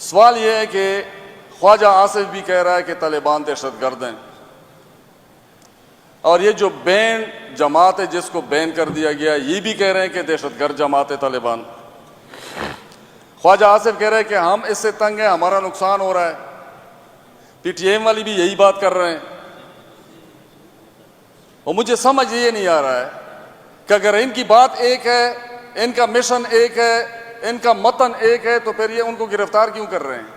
सवाल यह है कि ख्वाजा आसिफ भी कह रहा है कि तालिबान दहशतगर्द हैं, और ये जो बैन जमात है जिसको बैन कर दिया गया ये भी कह रहे हैं कि दहशतगर्द जमात है तालिबान। ख्वाजा आसिफ कह रहे हैं कि हम इससे तंग हैं, हमारा नुकसान हो रहा है। पीटीएम वाली भी यही बात कर रहे हैं। और मुझे समझ ये नहीं आ रहा है कि अगर इनकी बात एक है, इनका मिशन एक है, इनका मतन एक है, तो फिर ये उनको गिरफ्तार क्यों कर रहे हैं।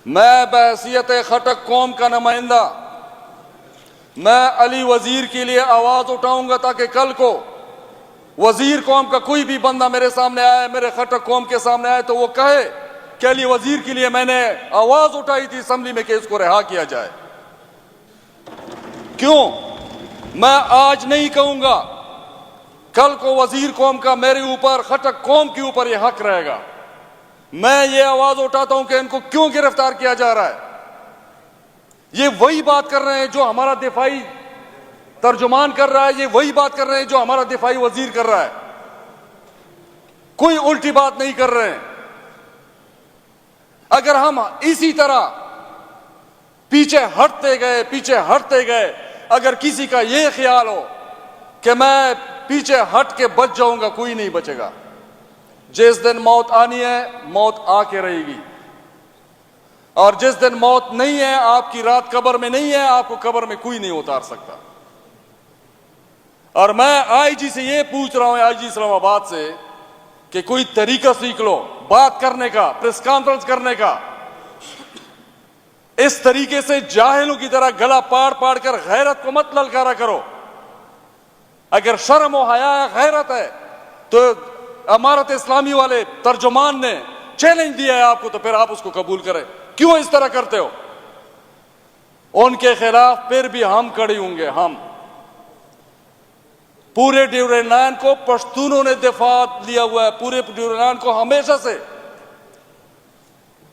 मैं बहैसियत खटक कौम का नुमाइंदा मैं अली वजीर के लिए आवाज उठाऊंगा ताकि कल को वजीर कौम का कोई भी बंदा मेरे सामने आए, मेरे खटक कौम के सामने आए, तो वो कहे कि अली वजीर के लिए मैंने आवाज उठाई थी असेंबली में कि इसको रिहा किया जाए। क्यों मैं आज नहीं कहूंगा, कल को वजीर कौम का मेरे ऊपर, खटक कौम के ऊपर यह हक रहेगा। मैं ये आवाज उठाता हूं कि इनको क्यों गिरफ्तार किया जा रहा है। ये वही बात कर रहे हैं जो हमारा दिफाई तर्जुमान कर रहा है, ये वही बात कर रहे हैं जो हमारा दिफाई वजीर कर रहा है। कोई उल्टी बात नहीं कर रहे हैं। अगर हम इसी तरह पीछे हटते गए, अगर किसी का यह ख्याल हो कि मैं पीछे हट के बच जाऊंगा, कोई नहीं बचेगा। जिस दिन मौत आनी है, मौत आके रहेगी, और जिस दिन मौत नहीं है, आपकी रात कब्र में नहीं है, आपको कब्र में कोई नहीं उतार सकता। और मैं आईजी से ये पूछ रहा हूं, आईजी इस्लामाबाद से, कि कोई तरीका सीख लो बात करने का, प्रेस कॉन्फ्रेंस करने का। इस तरीके से जाहिलों की तरह गला पाड़ पाड़ कर गैरत को मत ललकारा करो। अगर शर्म और हया गैरत है तो अमारत इस्लामी वाले तर्जुमान ने चैलेंज दिया है आपको, तो फिर आप उसको कबूल करें। क्यों इस तरह करते हो। उनके खिलाफ फिर भी हम खड़े होंगे। हम पूरे ड्यूरेंड लाइन को पश्तूनों ने दिफा लिया हुआ है, पूरे ड्यूरेंड लाइन को हमेशा से,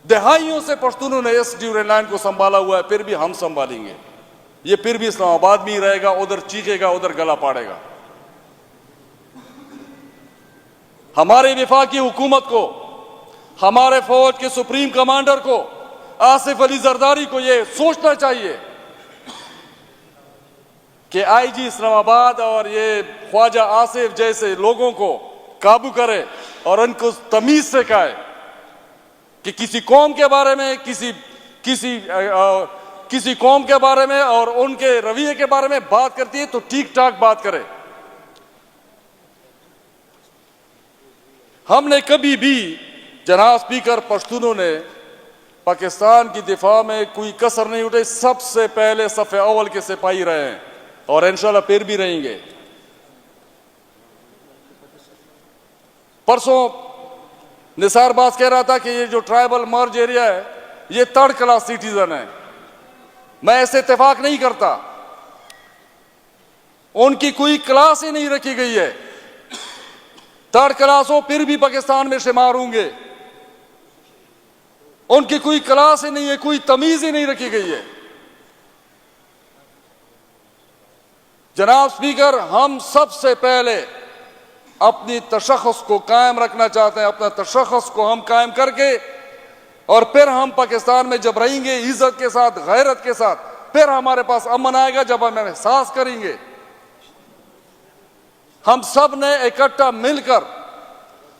दहाइयों से पश्तूनों ने इस ड्यूरेंड लाइन को संभाला हुआ है, फिर भी हम संभालेंगे। ये फिर भी इस्लामाबाद में ही रहेगा, उधर चीखेगा, उधर गला पाड़ेगा। हमारे विफाकी हुकूमत को, हमारे फौज के सुप्रीम कमांडर को, आसिफ अली जरदारी को यह सोचना चाहिए कि आईजी इस्लामाबाद और ये ख्वाजा आसिफ जैसे लोगों को काबू करे और उनको तमीज से कहे कि किसी कौम के बारे में, किसी कौम के बारे में और उनके रवैये के बारे में बात करती है तो ठीक ठाक बात करे। हमने कभी भी, जनाब स्पीकर, पश्तूनों ने पाकिस्तान की दिफा में कोई कसर नहीं उठाई। सबसे पहले सफ़े अव्वल के सिपाही रहे हैं और इंशाल्लाह फिर भी रहेंगे। परसों निसार बास कह रहा था कि ये जो ट्राइबल मर्ज एरिया है ये थर्ड क्लास सिटीजन है। मैं ऐसे इत्तेफाक नहीं करता। उनकी कोई क्लास ही नहीं रखी गई है। थर्ड क्लास हो फिर भी पाकिस्तान में शुमार होंगे। उनकी कोई क्लास ही नहीं है, कोई तमीज ही नहीं रखी गई है। जनाब स्पीकर, हम सबसे पहले अपनी तशख़्ख़ुस को कायम रखना चाहते हैं। अपना तशख़्ख़ुस को हम कायम करके और फिर हम पाकिस्तान में जब रहेंगे इज्जत के साथ, गैरत के साथ, फिर हमारे पास अमन आएगा जब हम एहसास करेंगे। हम सब ने इकट्ठा मिलकर,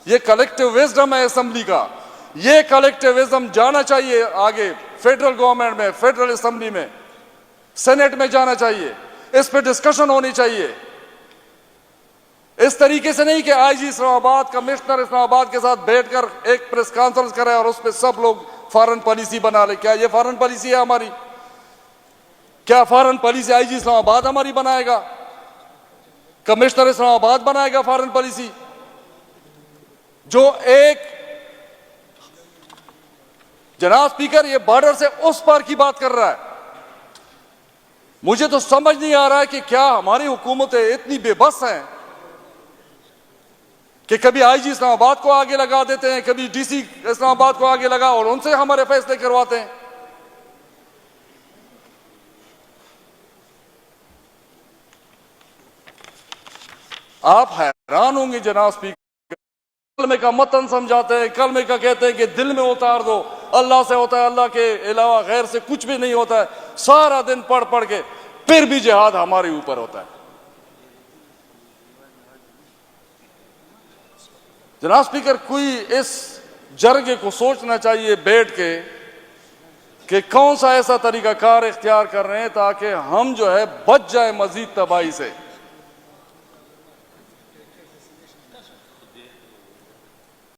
ये कलेक्टिव विजडम है असेंबली का, ये कलेक्टिव विजडम जाना चाहिए आगे फेडरल गवर्नमेंट में, फेडरल असेंबली में, सेनेट में जाना चाहिए। इस पे डिस्कशन होनी चाहिए। इस तरीके से नहीं कि आईजी इस्लामाबाद, कमिश्नर इस्लामाबाद के साथ बैठकर एक प्रेस कॉन्फ्रेंस करें और उस पर सब लोग फॉरेन पॉलिसी बना ले। क्या ये फॉरेन पॉलिसी है हमारी? क्या फॉरेन पॉलिसी आईजी इस्लामाबाद हमारी बनाएगा? कमिश्नर इस्लामाबाद बनाएगा फॉरेन पॉलिसी? जो एक, जनाब स्पीकर, ये बॉर्डर से उस पार की बात कर रहा है। मुझे तो समझ नहीं आ रहा है कि क्या हमारी हुकूमतें इतनी बेबस हैं कि कभी आईजी इस्लामाबाद को आगे लगा देते हैं, कभी डीसी इस्लामाबाद को आगे लगा और उनसे हमारे फैसले करवाते हैं। आप हैरान होंगे जनाब स्पीकर। कलमे का मतन समझाते हैं, कलमे का कहते हैं कि दिल में उतार दो, अल्लाह से होता है, अल्लाह के अलावा गैर से कुछ भी नहीं होता है। सारा दिन पढ़ पढ़ के फिर भी जिहाद हमारे ऊपर होता है। जनाब स्पीकर, कोई इस जरगे को सोचना चाहिए बैठ के कि कौन सा ऐसा तरीका कार इख्तियार कर रहे हैं ताकि हम जो है बच जाए मजीद तबाही से।